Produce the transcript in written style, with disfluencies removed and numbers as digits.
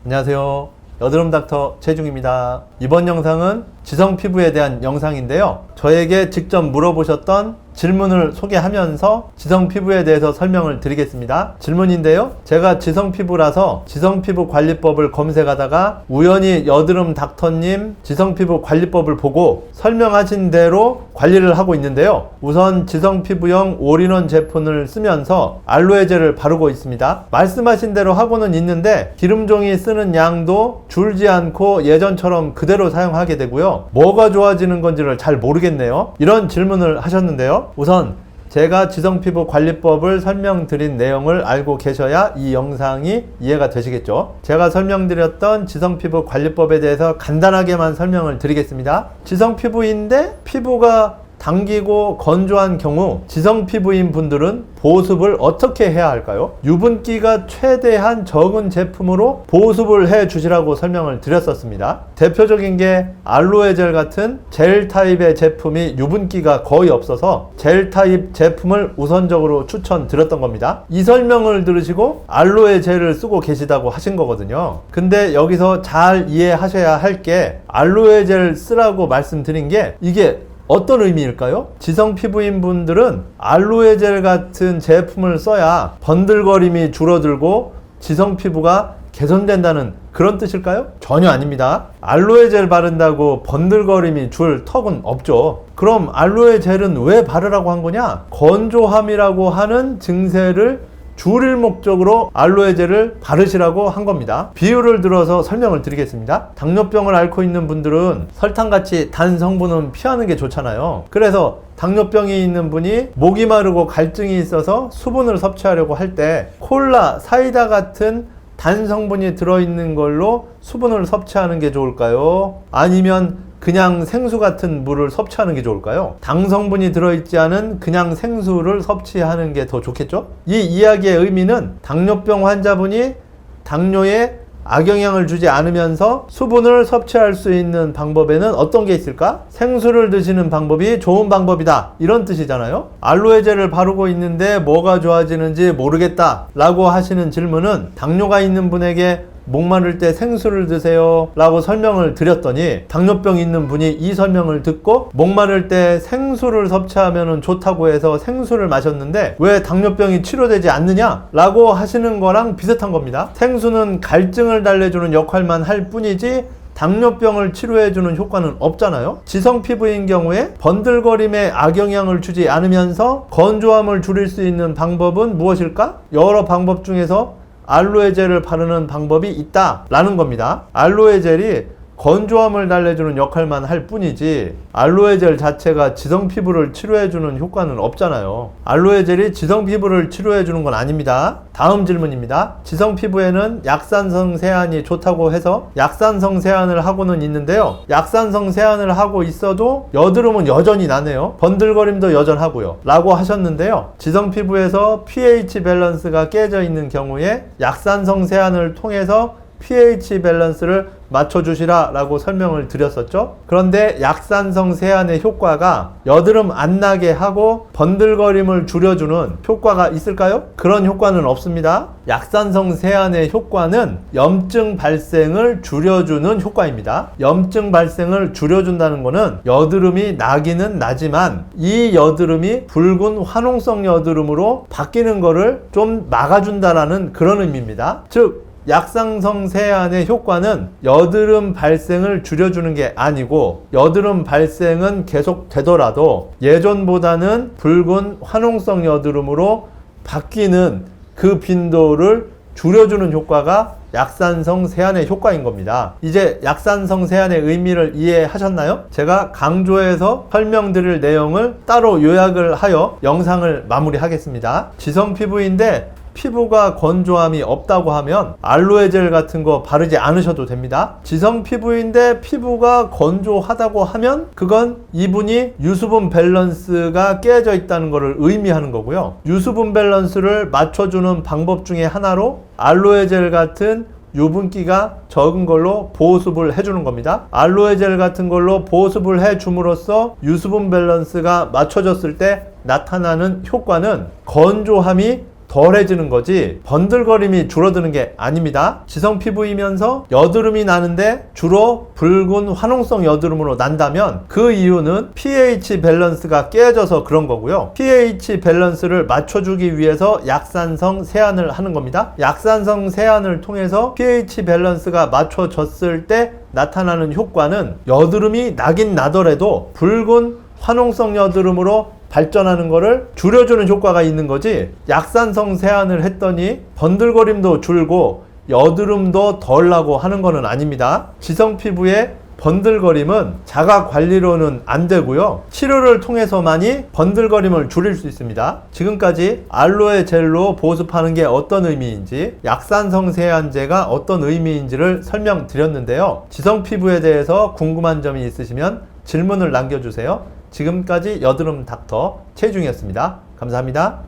안녕하세요. 여드름 닥터 최중입니다. 이번 영상은 지성 피부에 대한 영상인데요. 저에게 직접 물어보셨던 질문을 소개하면서 지성 피부에 대해서 설명을 드리겠습니다. 질문인데요. 제가 지성 피부라서 지성 피부 관리법을 검색하다가 우연히 여드름 닥터님 지성 피부 관리법을 보고 설명하신 대로 관리를 하고 있는데요. 우선 지성 피부용 올인원 제품을 쓰면서 알로에 젤을 바르고 있습니다. 말씀하신 대로 하고는 있는데 기름종이 쓰는 양도 줄지 않고 예전처럼 그대로 사용하게 되고요. 뭐가 좋아지는 건지를 잘 모르겠네요. 이런 질문을 하셨는데요. 우선 제가 지성피부 관리법을 설명드린 내용을 알고 계셔야 이 영상이 이해가 되시겠죠. 제가 설명드렸던 지성피부 관리법에 대해서 간단하게만 설명을 드리겠습니다. 지성피부인데 피부가 당기고 건조한 경우 지성피부인 분들은 보습을 어떻게 해야 할까요? 유분기가 최대한 적은 제품으로 보습을 해 주시라고 설명을 드렸었습니다. 대표적인 게 알로에 젤 같은 젤 타입의 제품이 유분기가 거의 없어서 젤 타입 제품을 우선적으로 추천드렸던 겁니다. 이 설명을 들으시고 알로에 젤을 쓰고 계시다고 하신 거거든요. 근데 여기서 잘 이해하셔야 할 게 알로에 젤 쓰라고 말씀드린 게 이게 어떤 의미일까요? 지성 피부인 분들은 알로에 젤 같은 제품을 써야 번들거림이 줄어들고 지성 피부가 개선된다는 그런 뜻일까요? 전혀 아닙니다. 알로에 젤 바른다고 번들거림이 줄 턱은 없죠. 그럼 알로에 젤은 왜 바르라고 한 거냐? 건조함이라고 하는 증세를 줄일 목적으로 알로에 젤을 바르시라고 한 겁니다. 비유를 들어서 설명을 드리겠습니다. 당뇨병을 앓고 있는 분들은 설탕같이 단 성분은 피하는 게 좋잖아요. 그래서 당뇨병이 있는 분이 목이 마르고 갈증이 있어서 수분을 섭취하려고 할 때 콜라, 사이다 같은 단 성분이 들어있는 걸로 수분을 섭취하는 게 좋을까요? 아니면 그냥 생수 같은 물을 섭취하는 게 좋을까요? 당 성분이 들어있지 않은 그냥 생수를 섭취하는 게 더 좋겠죠? 이 이야기의 의미는 당뇨병 환자분이 당뇨에 악영향을 주지 않으면서 수분을 섭취할 수 있는 방법에는 어떤 게 있을까? 생수를 드시는 방법이 좋은 방법이다, 이런 뜻이잖아요. 알로에 젤을 바르고 있는데 뭐가 좋아지는지 모르겠다 라고 하시는 질문은 당뇨가 있는 분에게 목마를 때 생수를 드세요 라고 설명을 드렸더니 당뇨병 있는 분이 이 설명을 듣고 목마를 때 생수를 섭취하면 좋다고 해서 생수를 마셨는데 왜 당뇨병이 치료되지 않느냐 라고 하시는 거랑 비슷한 겁니다. 생수는 갈증을 달래주는 역할만 할 뿐이지 당뇨병을 치료해주는 효과는 없잖아요. 지성 피부인 경우에 번들거림에 악영향을 주지 않으면서 건조함을 줄일 수 있는 방법은 무엇일까? 여러 방법 중에서 알로에 젤을 바르는 방법이 있다 라는 겁니다. 알로에 젤이 건조함을 달래주는 역할만 할 뿐이지 알로에 젤 자체가 지성 피부를 치료해주는 효과는 없잖아요. 알로에 젤이 지성 피부를 치료해주는 건 아닙니다. 다음 질문입니다. 지성 피부에는 약산성 세안이 좋다고 해서 약산성 세안을 하고는 있는데요. 약산성 세안을 하고 있어도 여드름은 여전히 나네요. 번들거림도 여전하고요 라고 하셨는데요. 지성 피부에서 pH 밸런스가 깨져 있는 경우에 약산성 세안을 통해서 pH 밸런스를 맞춰주시라 라고 설명을 드렸었죠. 그런데 약산성 세안의 효과가 여드름 안 나게 하고 번들거림을 줄여주는 효과가 있을까요? 그런 효과는 없습니다. 약산성 세안의 효과는 염증 발생을 줄여주는 효과입니다. 염증 발생을 줄여준다는 거는 여드름이 나기는 나지만 이 여드름이 붉은 화농성 여드름으로 바뀌는 거를 좀 막아준다라는 그런 의미입니다. 즉 약산성 세안의 효과는 여드름 발생을 줄여주는 게 아니고 여드름 발생은 계속 되더라도 예전보다는 붉은 화농성 여드름으로 바뀌는 그 빈도를 줄여주는 효과가 약산성 세안의 효과인 겁니다. 이제 약산성 세안의 의미를 이해하셨나요? 제가 강조해서 설명드릴 내용을 따로 요약을 하여 영상을 마무리하겠습니다. 지성 피부인데 피부가 건조함이 없다고 하면 알로에 젤 같은 거 바르지 않으셔도 됩니다. 지성 피부인데 피부가 건조하다고 하면 그건 이분이 유수분 밸런스가 깨져 있다는 것을 의미하는 거고요. 유수분 밸런스를 맞춰주는 방법 중에 하나로 알로에 젤 같은 유분기가 적은 걸로 보습을 해주는 겁니다. 알로에 젤 같은 걸로 보습을 해줌으로써 유수분 밸런스가 맞춰졌을 때 나타나는 효과는 건조함이 덜해지는 거지 번들거림이 줄어드는 게 아닙니다. 지성 피부이면서 여드름이 나는데 주로 붉은 화농성 여드름으로 난다면 그 이유는 pH 밸런스가 깨져서 그런 거고요. pH 밸런스를 맞춰주기 위해서 약산성 세안을 하는 겁니다. 약산성 세안을 통해서 pH 밸런스가 맞춰졌을 때 나타나는 효과는 여드름이 나긴 나더라도 붉은 화농성 여드름으로 발전하는 거를 줄여주는 효과가 있는 거지, 약산성 세안을 했더니 번들거림도 줄고 여드름도 덜 나고 하는 거는 아닙니다. 지성 피부의 번들거림은 자가 관리로는 안 되고요. 치료를 통해서만이 번들거림을 줄일 수 있습니다. 지금까지 알로에 젤로 보습하는 게 어떤 의미인지, 약산성 세안제가 어떤 의미인지를 설명드렸는데요. 지성 피부에 대해서 궁금한 점이 있으시면 질문을 남겨주세요. 지금까지 여드름 닥터 최중이었습니다. 감사합니다.